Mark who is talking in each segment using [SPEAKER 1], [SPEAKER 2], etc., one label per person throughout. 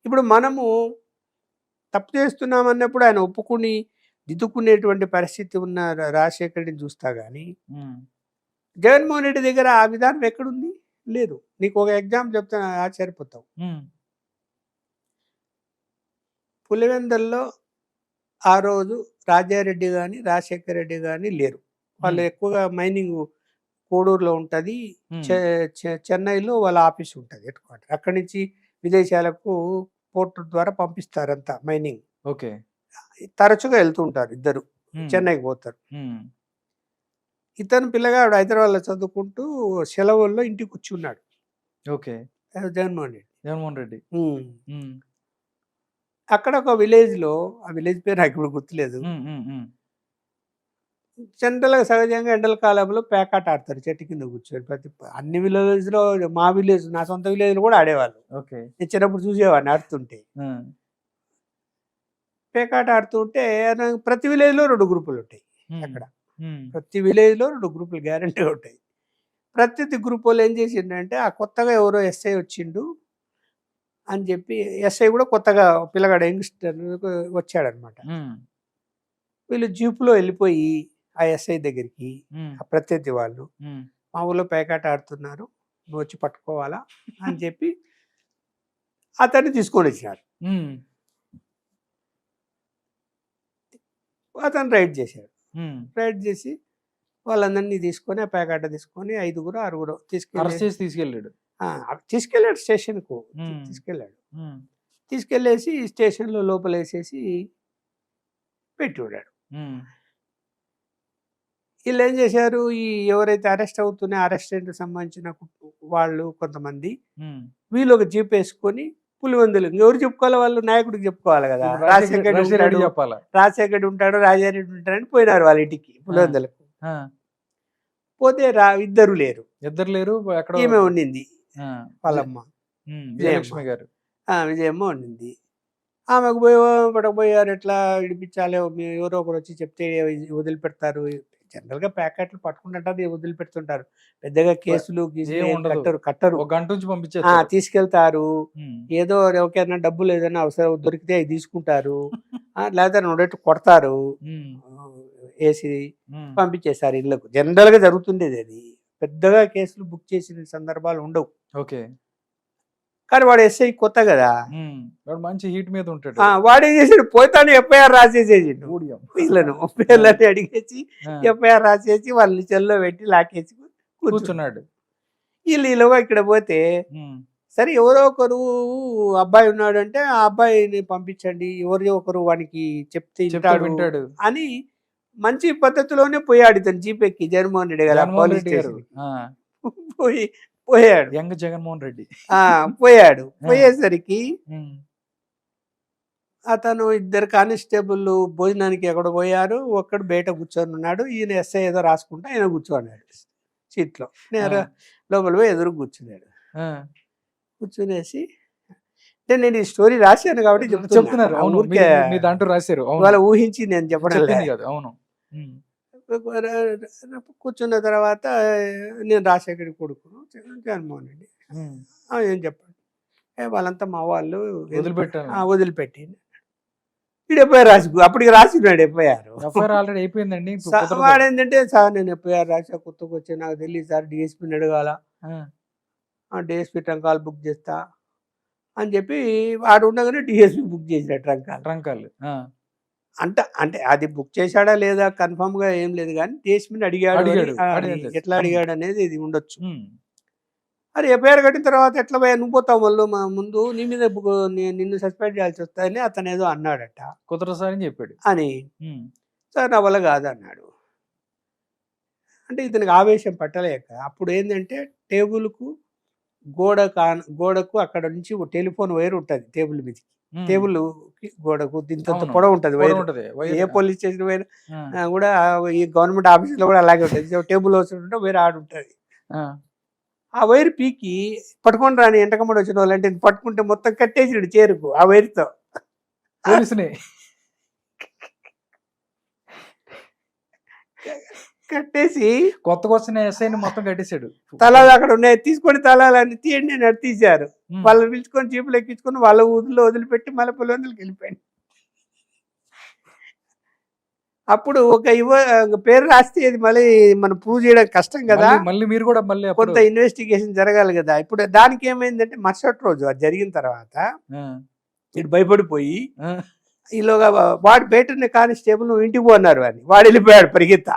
[SPEAKER 1] ఇప్పుడు మనము తప్పు చేస్తున్నామన్నప్పుడు ఆయన ఒప్పుకుని దిద్దుకునేటువంటి పరిస్థితి ఉన్న రాజశేఖర రెడ్డిని చూస్తా కానీ జగన్మోహన్ రెడ్డి దగ్గర ఆ విధానం ఎక్కడుంది? లేదు. నీకు ఒక ఎగ్జాంపుల్ చెప్తాను, ఆశ్చర్యపోతావు. పులివెందుల్లో ఆ రోజు రాజారెడ్డి కానీ రాజశేఖర రెడ్డి కానీ లేరు. వాళ్ళు ఎక్కువగా మైనింగ్ కోడూరులో ఉంటుంది, చెన్నైలో వాళ్ళ ఆఫీస్ ఉంటుంది హెడ్ క్వార్టర్. అక్కడి నుంచి విదేశాలకు పోర్టు ద్వారా పంపిస్తారంతా మైనింగ్.
[SPEAKER 2] ఓకే.
[SPEAKER 1] తరచుగా వెళ్తుంటారు ఇద్దరు, చెన్నైకి పోతారు. ఇతను పిల్లగాడు హైదరాబాద్లో చదువుకుంటూ సెలవుల్లో ఇంటికి వచ్చి ఉన్నాడు.
[SPEAKER 2] ఓకే.
[SPEAKER 1] జగన్మోహన్ రెడ్డి.
[SPEAKER 2] రెడ్డి
[SPEAKER 1] అక్కడ ఒక విలేజ్లో, ఆ విలేజ్ పేరు నాకు ఇప్పుడు గుర్తులేదు, జనరల్గా సహజంగా ఎండల కాలంలో పేకాట ఆడతారు చెట్టు కింద కూర్చొని. అన్ని విలేజ్లో, మా విలేజ్, నా సొంత విలేజ్లో కూడా ఆడేవాళ్ళు.
[SPEAKER 2] ఓకే.
[SPEAKER 1] నేను చిన్నప్పుడు చూసేవాడిని ఆడుతుంటే. పేకాట ఆడుతుంటే ప్రతి విలేజ్లో 2 గ్రూపులు ఉంటాయి. అక్కడ ప్రతి విలేజ్లో 2 గ్రూపులు గ్యారంటీగా ఉంటాయి. ప్రతి గ్రూప్ వాళ్ళు ఏం చేసిండంటే, ఆ కొత్తగా ఎవరో ఎస్ఐ వచ్చిండు అని చెప్పి, ఎస్ఐ కూడా కొత్తగా పిల్లగాడు యంగ్స్టర్ వచ్చాడనమాట. వీళ్ళు జీపులో వెళ్ళిపోయి ఆ ఎస్ఐ దగ్గరికి, ఆ ప్రత్యర్థి వాళ్ళు, మా ఊళ్ళో పేకాట ఆడుతున్నారు, నువ్వు వచ్చి పట్టుకోవాలా అని చెప్పి అతన్ని తీసుకొని వచ్చినారు. అతను రైడ్ చేశాడు. రైడ్ చేసి వాళ్ళందరినీ తీసుకొని, ఆ పేకాట తీసుకొని 5గురు 6గురు
[SPEAKER 2] తీసుకెళ్ళాడు.
[SPEAKER 1] తీసుకెళ్ళాడు స్టేషన్కు. తీసుకెళ్ళేసి స్టేషన్లో లోపల వేసేసి పెట్టి ఉన్నాడు. వీళ్ళు ఏం చేశారు, ఈ ఎవరైతే అరెస్ట్ అవుతున్నాయో అరెస్టెంట్కి సంబంధించిన వాళ్ళు కొంతమంది, వీళ్ళు ఒక జీప్ వేసుకొని పులివెందులు, ఎవరు చెప్పుకోవాలి, వాళ్ళు నాయకుడికి చెప్పుకోవాలి కదా. రాజశేఖర్ ఉంటాడు, రాజారెడ్డి ఉంటాడని పోయినారు వాళ్ళ ఇంటికి పులివెందులకు. పోతే ఇద్దరు లేరు. ఈమె ఉండింది, వాళ్ళమ్మ
[SPEAKER 2] విజయలక్ష్మి గారు,
[SPEAKER 1] విజయమ్మ ఉండింది. ఆమెకు పడకపోయారు, ఎట్లా విడిపించాలి, ఎవరో ఒకరు వచ్చి చెప్తే వదిలిపెడతారు. జనరల్గా ప్యాకెట్లు పట్టుకుంటుంటారు, వదిలిపెడుతుంటారు. పెద్దగా కేసులు కట్టరు, తీసుకెళ్తారు. ఏదో ఎవరికైనా డబ్బులు ఏదైనా అవసరం దొరికితే అవి తీసుకుంటారు, లేదా నోడెట్టు కొడతారు, వేసి పంపించేస్తారు ఇళ్ళకు. జనరల్గా జరుగుతుండేది అది. పెద్దగా కేసులు బుక్ చేసిన సందర్భాలు ఉండవు.
[SPEAKER 2] ఓకే.
[SPEAKER 1] కానీ వాడు ఎస్ఐ కొత్త కదా,
[SPEAKER 2] మంచి హీట్ మీద ఉంటాడు.
[SPEAKER 1] వాడు ఏం చేసాడు, పోతాను ఎఫ్ఐఆర్ రాసేసేసిండు. వీళ్ళను పిల్లల్ని అడిగేసి ఎఫ్ఐఆర్ రాసేసి వాళ్ళని చెల్లో పెట్టి లాకేసి కూర్చున్నాడు. వీళ్ళుగా ఇక్కడ పోతే, సరే ఎవరో ఒకరు అబ్బాయి ఉన్నాడు అంటే ఆ అబ్బాయిని పంపించండి, ఎవరో ఒకరు వానికి చెప్తే వింటాడు అని మంచి పద్ధతిలోనే పోయాడు ఇతను జీప్ ఎక్కి. జగన్మోహన్ రెడ్డి కదా పోలీస్ స్టేషన్ పోయాడు.
[SPEAKER 2] యంగ్ జగన్మోహన్ రెడ్డి
[SPEAKER 1] పోయాడు. పోయేసరికి అతను ఇద్దరు కానిస్టేబుల్ భోజనానికి ఎక్కడ పోయారు, ఒక్కడు బయట కూర్చొని ఉన్నాడు. ఈయన ఎస్ఐ ఏదో రాసుకుంటా ఆయన కూర్చోన్నాడు సీట్లో. నేను లోపల పోయి ఎదురు కూర్చున్నాడు. కూర్చునేసి, నేను ఈ స్టోరీ రాశాను కాబట్టి
[SPEAKER 2] చెప్తున్నారు, రాశారు,
[SPEAKER 1] వాళ్ళ ఊహించి నేను చెప్పడం లేదు.
[SPEAKER 2] అవును.
[SPEAKER 1] కూర్చున్న తర్వాత, నేను రాజశేఖర్ కొడుకును జగన్మోహన్ రెడ్డి ఏం చెప్పండి, వాళ్ళంతా మా వాళ్ళు వదిలిపెట్టి ఎఫ్ఐఆర్ అప్పటికి రాసినాడు
[SPEAKER 2] ఎఫ్ఐఆర్ ఆల్రెడీ అయిపోయిందండి.
[SPEAKER 1] వాడు ఏంటంటే, సార్ నేను ఎఫ్ఐఆర్ రాసా, కొత్తగా వచ్చా, నాకు తెలియదు సార్, డిఎస్పీని అడగాల, డిఎస్పీ ట్రంకాలు బుక్ చేస్తా అని చెప్పి వాడు ఉండగానే డిఎస్పీ బుక్ చేసినాడు ట్రంకాలు. అంటే అది బుక్ చేశాడా లేదా కన్ఫర్మ్ గా ఏం లేదు, కానీ డిఎస్పీని అడిగాడు. ఎట్లా అడిగాడు అనేది ఇది ఉండొచ్చు. అది ఎఫ్ఐఆర్ కట్టిన తర్వాత ఎట్లా పోయా, నువ్వు పోతావు మళ్ళీ మా ముందు, నీ మీద నిన్ను సస్పెండ్ చేయాల్సి వస్తాయని అతను ఏదో అన్నాడట.
[SPEAKER 2] కుదరసారని చెప్పాడు
[SPEAKER 1] అని. సార్ నా వల్ల కాదన్నాడు. అంటే ఇతనికి ఆవేశం పట్టలేక, అప్పుడు ఏంటంటే టేబుల్కు గోడకు అక్కడ నుంచి టెలిఫోన్ వైర్ ఉంటుంది టేబుల్ మీదకి, టేబుల్ గోడకు ఇంత పొడవు ఉంటుంది వైర్. ఏ పోలీస్ స్టేషన్ వైర్ కూడా, ఈ గవర్నమెంట్ ఆఫీసులో కూడా అలాగే ఉంటుంది. టేబుల్ వస్తుంటే వైర్ ఆడుంటుంది. ఆ వైర్ పీకి పట్టుకొని రాని ఎంటకమ్మడి వచ్చిన వాళ్ళు అంటే పట్టుకుంటే మొత్తం కట్టేసినాడు చేరుకు ఆ వైర్తో. కట్టేసి
[SPEAKER 2] కొత్తగా వస్తున్న ఎస్ఐని మొత్తం కట్టేశాడు.
[SPEAKER 1] తలాలు అక్కడ ఉన్నాయి, తీసుకొని తలాలన్నీ తీయండి అని అటు తీశారు.
[SPEAKER 2] ఉమ్,
[SPEAKER 1] వాళ్ళని పిలుచుకొని జీపులు ఎక్కించుకొని వాళ్ళ ఊరిలో వదిలిపెట్టి మళ్ళీ పులివెందులకు వెళ్ళిపోయాడు. అప్పుడు ఒక పేరు రాస్తే ఇది మళ్ళీ మనం ప్రూవ్ చేయడం కష్టం కదా,
[SPEAKER 2] మళ్ళీ మీరు కూడా మళ్ళీ అప్పుడు
[SPEAKER 1] కొంత ఇన్వెస్టిగేషన్ జరగాలి కదా. ఇప్పుడు దానికి ఏమైందంటే మరుసటి రోజు అది జరిగిన తర్వాత
[SPEAKER 2] ఆ,
[SPEAKER 1] ఇటు భయపడిపోయి
[SPEAKER 2] ఆ,
[SPEAKER 1] ఈలోగా వాడు బయట కానిస్టేబుల్ నువ్వు ఇంటికి పోన్నారు అని వాడు వెళ్ళిపోయాడు పరిగెత్తా.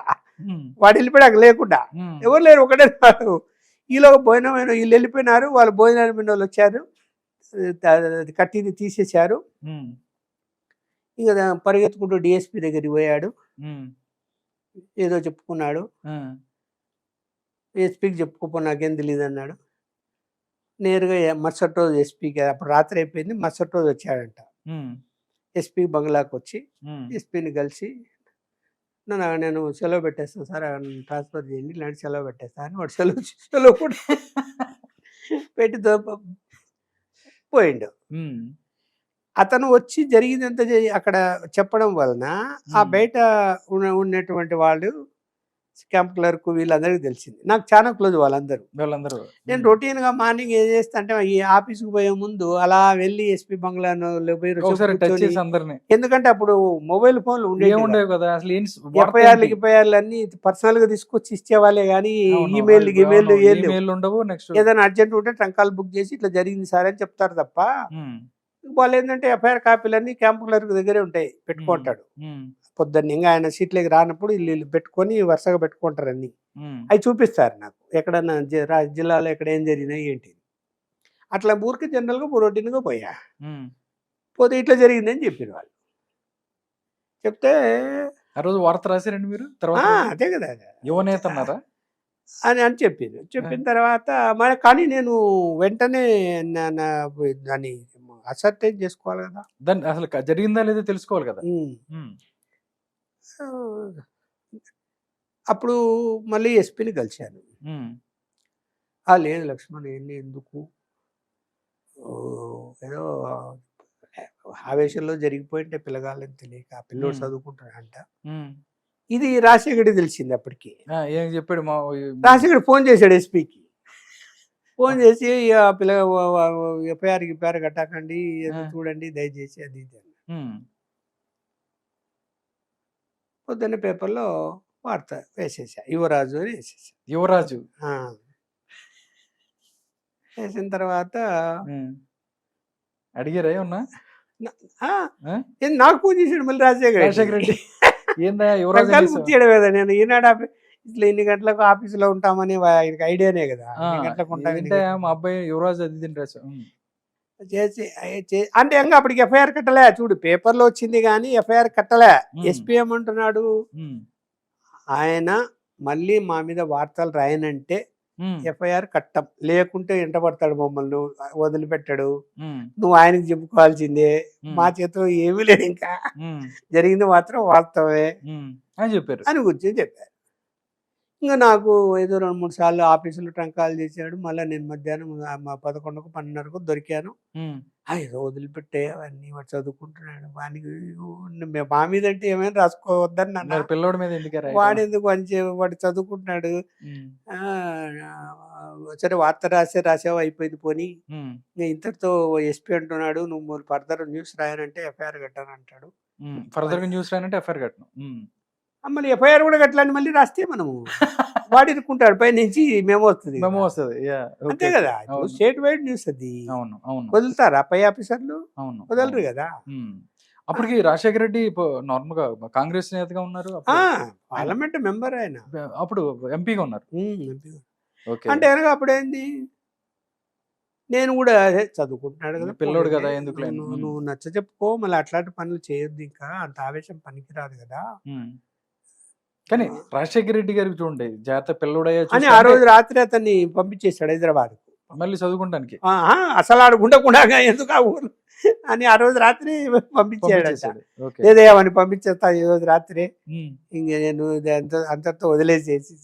[SPEAKER 2] ఉమ్,
[SPEAKER 1] వాడు వెళ్ళిపోయాక లేకుండా
[SPEAKER 2] ఉమ్,
[SPEAKER 1] ఎవరు లేరు, ఒకటే ఉన్నారు. ఈలోగా భోజనమైన వీళ్ళు వెళ్ళిపోయినారు, వాళ్ళు భోజనాలు మీద వాళ్ళు వచ్చారు, కట్టిని తీసేశారు.
[SPEAKER 2] ఉమ్,
[SPEAKER 1] ఇంకా పరిగెత్తుకుంటూ డిఎస్పీ దగ్గరికి పోయాడు,
[SPEAKER 2] ఉమ్,
[SPEAKER 1] ఏదో చెప్పుకున్నాడు.
[SPEAKER 2] ఆ,
[SPEAKER 1] ఎస్పీకి చెప్పుకోపో నాకేం తెలియదు అన్నాడు. నేరుగా మరుసటి రోజు ఎస్పీకి, అప్పుడు రాత్రి అయిపోయింది, మరుసటి రోజు వచ్చాడంట.
[SPEAKER 2] ఉమ్,
[SPEAKER 1] ఎస్పీ బంగ్లాకి వచ్చి
[SPEAKER 2] ఉమ్,
[SPEAKER 1] ఎస్పీని కలిసి నేను సెలవు పెట్టేస్తాను సార్, ట్రాన్స్ఫర్ చేయండి, ఇలాంటి సెలవు పెట్టేస్తాను అని వాడు సెలవు కూడా పెట్టి పోయిండు.
[SPEAKER 2] ఉమ్,
[SPEAKER 1] అతను వచ్చి జరిగిందంతా అక్కడ చెప్పడం వలన ఆ బయట ఉన్నటువంటి వాళ్ళు క్యాంప్ క్లర్క్ వీళ్ళందరికీ తెలిసింది. నాకు చాలా క్లోజ్ వాళ్ళందరూ.
[SPEAKER 2] వీళ్ళందరూ
[SPEAKER 1] నేను రొటీన్గా మార్నింగ్ ఏం చేస్తా అంటే ఈ ఆఫీస్కి పోయే ముందు అలా వెళ్ళి ఎస్పీ బంగ్లాలో పోయి
[SPEAKER 2] ఒకసారి టచ్
[SPEAKER 1] కూర్చొని,
[SPEAKER 2] చేసి అందరిని
[SPEAKER 1] ఎందుకంటే అప్పుడు మొబైల్ ఫోన్లు ఉండేవి,
[SPEAKER 2] ఏముండేవి కదా అసలు
[SPEAKER 1] ఎఫ్ఐఆర్లు అన్ని పర్సనల్ గా తీసుకొచ్చి ఇచ్చేవాళ్ళే కానీ ఈమెయిల్
[SPEAKER 2] ఉండవు. నెక్స్ట్
[SPEAKER 1] ఏదైనా అర్జెంట్ ఉంటే ట్రంకాల్ బుక్ చేసి ఇట్లా జరిగింది సార్ అని చెప్తారు తప్ప, వాళ్ళు ఏంటంటే ఎఫ్ఐఆర్ కాపీలన్నీ క్యాంప్ క్లర్క్ దగ్గరే ఉంటాయి, పెట్టుకుంటాడు. పొద్దున్న ఇంకా ఆయన సీట్లకి రానప్పుడు ఇల్లు పెట్టుకొని వరుసగా పెట్టుకుంటారు అన్ని. అవి చూపిస్తారు నాకు ఎక్కడన్నా జిల్లాలో ఎక్కడ ఏం జరిగినాయి ఏంటి. అట్లా ఊరికి జనరల్గా రొటీన్గా పోయా. పోతే ఇట్లా జరిగిందని చెప్పారు వాళ్ళు. చెప్తే
[SPEAKER 2] ఆ రోజు వార్త రాశారండి మీరు తర్వాత
[SPEAKER 1] అదే కదా
[SPEAKER 2] యువనేత అన్నారా
[SPEAKER 1] అని చెప్పింది. చెప్పిన తర్వాత మరి కానీ నేను వెంటనే దాన్ని అసర్టైన్ చేసుకోవాలి కదా,
[SPEAKER 2] దాన్ని అసలు జరిగిందా లేదో తెలుసుకోవాలి కదా.
[SPEAKER 1] అప్పుడు మళ్ళీ ఎస్పీని కలిశాను. లేదు లక్ష్మణ్ ఏంటి ఎందుకు ఏదో ఆవేశంలో జరిగిపోయింటే పిల్లగాళ్ళని తెలియక ఆ పిల్లోడు చదువుకుంటాడంట. ఇది రాజశేఖర్ తెలిసింది అప్పటికి.
[SPEAKER 2] ఏం చెప్పాడు
[SPEAKER 1] రాజశేఖర్ ఫోన్ చేశాడు ఎస్పీకి. ఫోన్ చేసి పిల్ల ఎఫ్ఐఆర్ కట్టకండి, చూడండి దయచేసి అది ఇది అని. పొద్దున్న పేపర్లో వార్త వేసేసా, యువరాజు అని వేసేసా.
[SPEAKER 2] యువరాజు
[SPEAKER 1] వేసిన తర్వాత
[SPEAKER 2] అడిగారా ఏమన్నా?
[SPEAKER 1] నాకు ఫోన్ చేసాడు మళ్ళీ రాజశేఖర్
[SPEAKER 2] రెడ్డి. ఏందా యువరాజు
[SPEAKER 1] ముచ్చాడు కదా, నేను ఈనాడు ఇట్లా ఇన్ని గంటలకు ఆఫీసులో ఉంటామని ఆయనకి ఐడియానే కదా, గంటలకు
[SPEAKER 2] మా అబ్బాయి యువరాజు అది తింటారు
[SPEAKER 1] చేసి అంటే ఇంకా అప్పటికి ఎఫ్ఐఆర్ కట్టలే. చూడు పేపర్లో వచ్చింది కానీ ఎఫ్ఐఆర్ కట్టలే. ఎస్పీ ఏమంటున్నాడు, ఆయన మళ్ళీ మా మీద వార్తలు రాయనంటే ఎఫ్ఐఆర్ కట్టం, లేకుంటే ఎంటబడతాడు, మమ్మల్ని వదిలిపెట్టాడు, నువ్వు ఆయనకి చెప్పుకోవాల్సిందే, మా చేతిలో ఏమీ లేదు, ఇంకా జరిగింది మాత్రం వాస్తవమే
[SPEAKER 2] అని చెప్పారు
[SPEAKER 1] అని కూర్చొని చెప్పారు. ఇంకా నాకు ఏదో 2-3 సార్లు ఆఫీసులో ట్రంకాలు చేశాడు. మళ్ళీ నేను మధ్యాహ్నం 11కు 12కు దొరికాను. ఏదో వదిలిపెట్టే అవన్నీ వాడు చదువుకుంటున్నాడు, వానికి మా మీద అంటే ఏమైనా రాసుకోవద్దని అన్నారు.
[SPEAKER 2] పిల్లోడి మీద ఎందుకు
[SPEAKER 1] వాడు ఎందుకు వాడు చదువుకుంటున్నాడు. సరే వార్త రాసావు అయిపోయింది పోనీ, ఇంతటితో ఎస్పీ అంటున్నాడు నువ్వు ఫర్దర్ న్యూస్ రాయనంటే ఎఫ్ఐఆర్ కట్టాను అంటాడు.
[SPEAKER 2] ఫర్దర్ న్యూస్ రాయనంటే ఎఫ్ఐఆర్ కట్టను,
[SPEAKER 1] మళ్ళీ ఎఫ్ఐఆర్ కూడా కట్టలని మళ్ళీ రాస్తే మనము వాడు ఇరుక్కుంటాడు, పై నుంచి మెమో వస్తుంది. అంతే కదా, స్టేట్ వైడ్ న్యూస్ అది. వదులుతారా పై ఆఫీసర్లు? వదలరు కదా.
[SPEAKER 2] అప్పటికి రాజశేఖర రెడ్డి నార్మల్ గా కాంగ్రెస్ నేతగా ఉన్నారు,
[SPEAKER 1] పార్లమెంట్ మెంబర్ ఆయన,
[SPEAKER 2] అప్పుడు ఎంపీగా ఉన్నారు.
[SPEAKER 1] అంటే అనగా అప్పుడు ఏంది, నేను కూడా అదే చదువుకుంటున్నాడు కదా
[SPEAKER 2] పిల్లోడు కదా, ఎందుకు
[SPEAKER 1] నువ్వు నచ్చ చెప్పుకో, మళ్ళీ అట్లాంటి పనులు చేయొద్దు, ఇంకా అంత ఆవేశం పనికిరాదు కదా.
[SPEAKER 2] కానీ రాజశేఖర రెడ్డి గారికి చూడండి జాగ్రత్త పిల్లోడయ్యా
[SPEAKER 1] అని ఆ రోజు రాత్రి అతన్ని పంపించేశాడు హైదరాబాద్
[SPEAKER 2] మళ్ళీ చదువుకుంటానికి.
[SPEAKER 1] అసలు ఆడు గుండకుండా ఎందుకు ఆ ఊరు అని ఆ రోజు రాత్రి పంపించాడు. లేదే అవన్నీ పంపించేస్తా ఈ రోజు రాత్రి, ఇంక నేను అంతటితో వదిలేసేసి